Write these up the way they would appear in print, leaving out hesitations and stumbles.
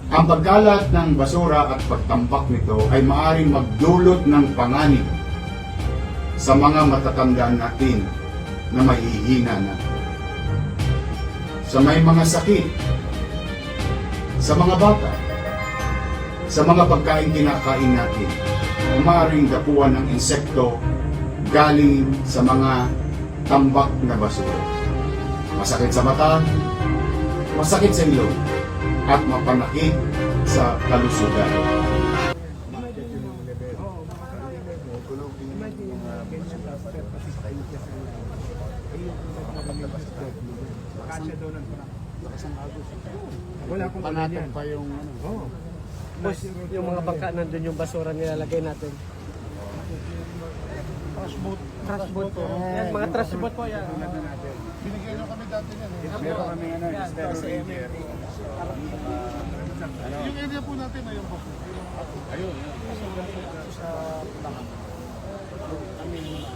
Ang pagkalat ng basura at pagtambak nito ay maaaring magdulot ng panganib sa mga matatanda natin na mahihina na, sa may mga sakit, sa mga bata, sa mga pagkain kinakain natin, na maaaring dapuan ng insekto galing sa mga tambak na basura. Masakit sa mata, masakit sa ilong, at mapanakit sa kalusugan. Wala pong panatag pa yung ano. Oh. Boss, yung mga bangka nandun yung basura nilalagay natin. Trash boat po. Yan, mga trash boat po yan. Binigyan nyo kami dati yan. Meron kami ano, Estero Ranger. Yung area po natin ayun po. Ayun. Sa lahat. Kami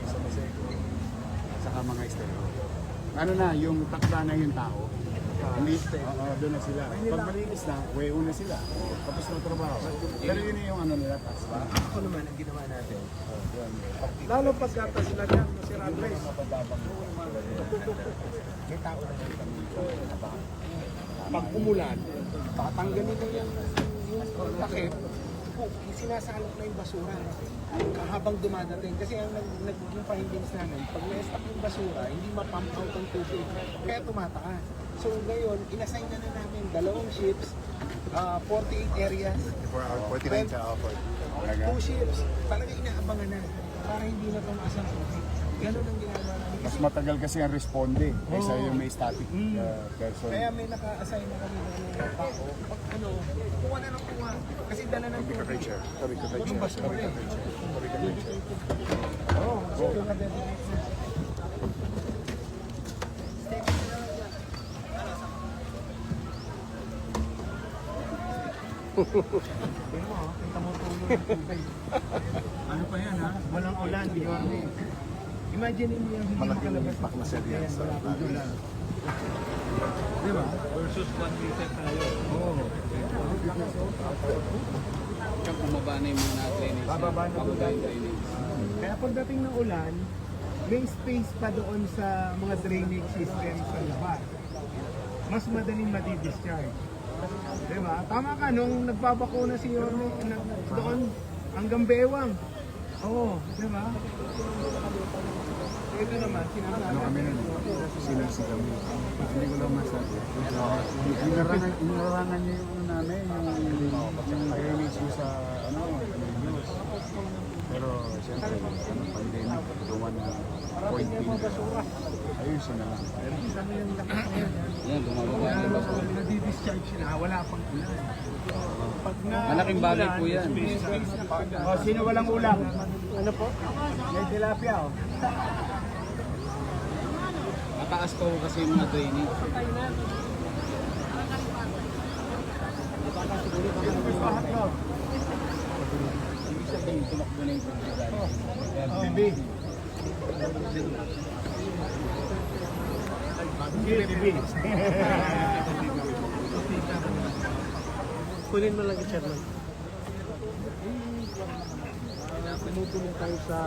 sa Masego. Saka mga Estero. Ano na, yung takda na yung tao. Hindi, doon na sila. Pag malinis na, way una sila. Tapos na trabaho. Pero yun yung ano nila, tax. Ako naman ang ginawa natin. Lalo pagkata sila dyan, si Radley. May tao na yung kami. Pag umulan, tatanggalin na yung takip. Sinasalok na yung basura habang dumadating. Kasi ang nagiging findings namin, pag na-stop yung basura, hindi ma-pump out ang tubig. Kaya tumataas. So ngayon, inassign na namin 2 ships, 48 areas, 49 sa offer. 2 ships. Talaga inaabangan na para hindi na tumaas ang tubig. Ganun ang ginagawa namin. Mas matagal kasi ang responde kaysa yung may static person. Kaya may naka-assign na kami ng mga tao. Pag ano, kuha na ng kuha. Kasi dala ng tubig. Yung basura eh. Oo, so naka-dedicate na. Ano pa yan ha? Walang ulan, di ba? Imagine mo yung hindi makalabas impact na siya diyan sa ulan. Di ba? Versus 1 meter tayo. Oo. Kaya bumaba na yung mga drainage. Bababa na Bababa ulan. yung drainage. Kaya pagdating ng ulan, may space pa doon sa mga drainage system sa labas. Mas madaling madi-discharge. Diba? Tama ka, nung nagbabakuna si Yorme doon hanggang Bewang. Oo, diba? Ito naman, sinasabi. Ano kami nun? Sinasi kami. Hindi ko lang masabi. Inarangan niya yung namin, yung drainage ko sa ano, news. Pero siyempre, pandemic, gawa na point basura. Ayusin na lang. Yan, bumababa yung basura. Nadi-discharge sila, wala pang ulan. Pag na Malaking bagay po yan. O, sino walang ulam? Ano po? May tilapia, o. Mataas po kasi yung mga drainage. Ibig sabihin, tumakbo na yung tubig. Bibi. Bibi. Kunin mo lang yung chairman. Tumutulong tayo sa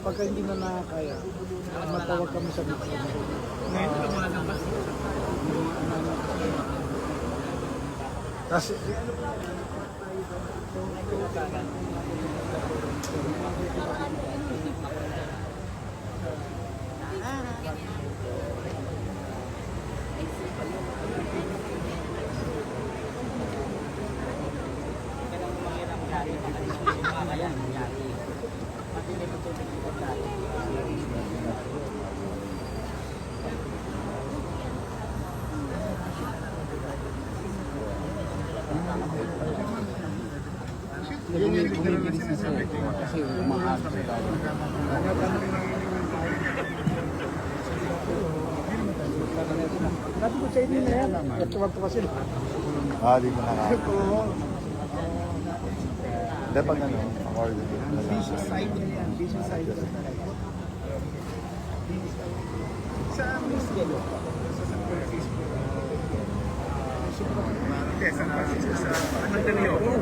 pagka hindi na nakakaya, matawag kami sa bitsa. Ngayon, lumalabas. Kasi Bumibilis na sila kasi umaahon sa tao. Sabi ko sa inyo na yan. Tuwag-tuwa sila. Di mo na dapat ano, coordinate na lang. Vicious side niya yan. Vicious side. Sa Misgalo. Sa San Francisco. Hindi, San Francisco sa Mandaluyong.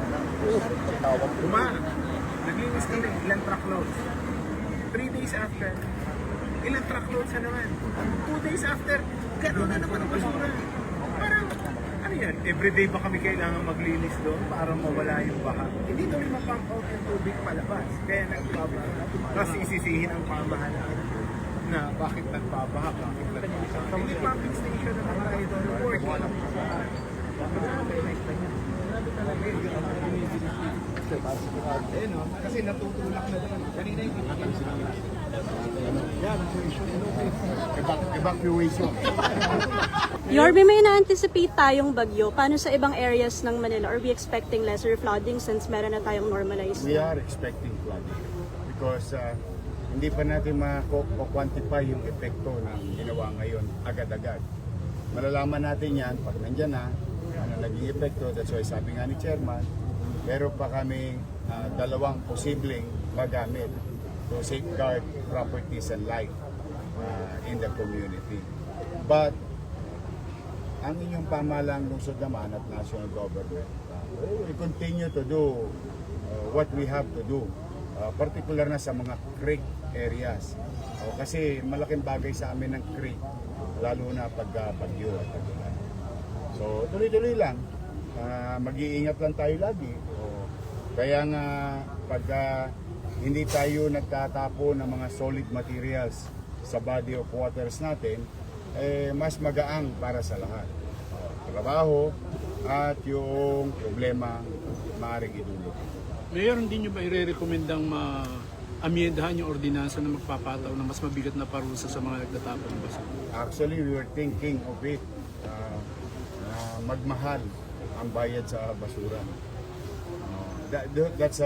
Naglinis kami, ilang truckloads. 3 days after, ilang truckloads na naman. 2 days after, gano'n na naman ang basura. Parang, ano yan, everyday ba kami kailangan maglinis doon para mawala yung baha? Hindi naman mapump out yung tubig palabas. Kaya nagbabaha. Tapos isisihin ang pamahalaan na bakit nagbabaha, bakit nagbabaha. Hindi pumping station naman tayo doon. Working. Eh no, kasi natutulak na doon. Kanina yung pinigyan sila. Evacuation. Yorme, may na-anticipate tayong bagyo. Paano sa ibang areas ng Manila? Are we expecting lesser flooding since meron na tayong normalized? We are expecting flooding because hindi pa natin ma-quantify yung epekto ng ginawa ngayon agad-agad. Malalaman natin yan pag nandyan na, ano naging epekto. That's why sabi nga ni Chairman, meron pa kami dalawang posibleng magamit to safeguard properties and life in the community. But ang inyong pamahalang lungsod naman at national government, we continue to do what we have to do, particular na sa mga creek areas. Kasi malaking bagay sa amin ng creek, lalo na pag bagyo at tagulan. So tuloy-tuloy lang, mag-iingat lang tayo lagi. Kaya nga pag hindi tayo nagtatapo ng mga solid materials sa body of waters natin, mas magaang para sa lahat. Trabaho at yung problema maaaring idulot. Mayor, hindi nyo ba i-recommendang ma-amyendahan yung ordinansa na magpapataw ng mas mabigat na parusa sa mga nagtatapon ng basura? Actually, we were thinking of it, magmahal ang bayad sa basura. That's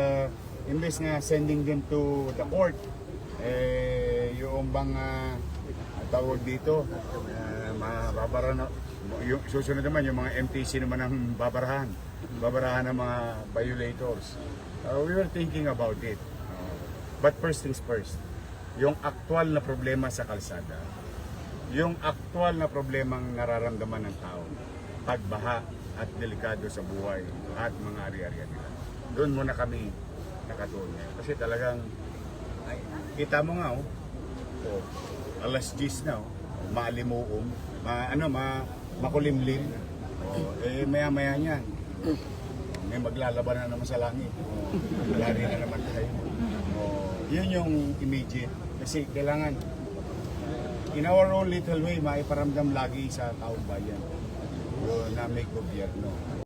imbes nga sending them to the court, yung bang tawag dito, mababara na, yung susunod naman yung mga MTC naman ang babarahan ng mga violators. We were thinking about it. But first things first, yung aktual na problema sa kalsada, yung aktual na problemang nararamdaman ng tao, pagbaha at delikado sa buhay at mga ari-arian nila. Doon muna kami nakatuloy. Kasi talagang, kita mo nga, alas 10 na, maalimuom, makulimlim, maya-maya niyan. May maglalaban na naman sa langit. Lari na naman tayo. Yun yung immediate. Kasi kailangan, in our own little way, maiparamdam lagi sa taong bayan. Yun na may gobyerno.